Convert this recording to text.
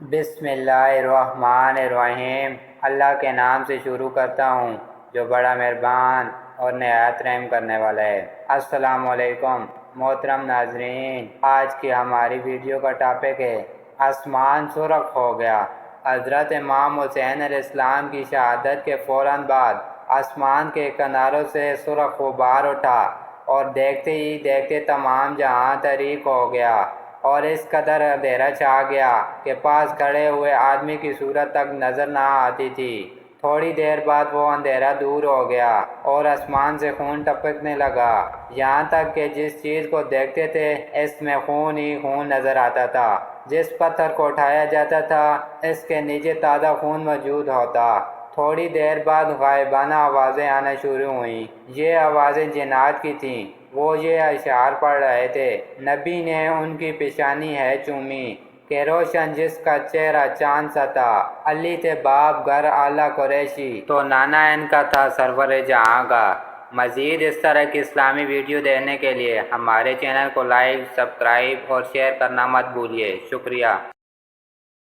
بسم اللہ الرحمن الرحیم۔ اللہ کے نام سے شروع کرتا ہوں جو بڑا مہربان اور نہایت رحم کرنے والا ہے۔ السلام علیکم محترم ناظرین، آج کی ہماری ویڈیو کا ٹاپک ہے آسمان سرخ ہو گیا۔ حضرت امام حسین علیہ السلام کی شہادت کے فوراً بعد آسمان کے کناروں سے سرخ غبار اٹھا اور دیکھتے ہی دیکھتے تمام جہاں تاریک ہو گیا اور اس قدر اندھیرا چھا گیا کہ پاس کھڑے ہوئے آدمی کی صورت تک نظر نہ آتی تھی۔ تھوڑی دیر بعد وہ اندھیرا دور ہو گیا اور آسمان سے خون ٹپکنے لگا، یہاں تک کہ جس چیز کو دیکھتے تھے اس میں خون ہی خون نظر آتا تھا۔ جس پتھر کو اٹھایا جاتا تھا اس کے نیچے تازہ خون موجود ہوتا۔ تھوڑی دیر بعد غائبانہ آوازیں آنا شروع ہوئیں۔ یہ آوازیں جنات کی تھیں۔ وہ یہ اشعار پڑھ رہے تھے۔ نبی نے ان کی پیشانی ہے چومی کہ روشن جس کا چہرہ چاند سا تھا۔ علی تھے باپ گھر اعلیٰ قریشی، تو نانا ان کا تھا سرور جہاں کا۔ مزید اس طرح کی اسلامی ویڈیو دیکھنے کے لیے ہمارے چینل کو لائک، سبسکرائب اور شیئر کرنا مت بھولیے۔ شکریہ۔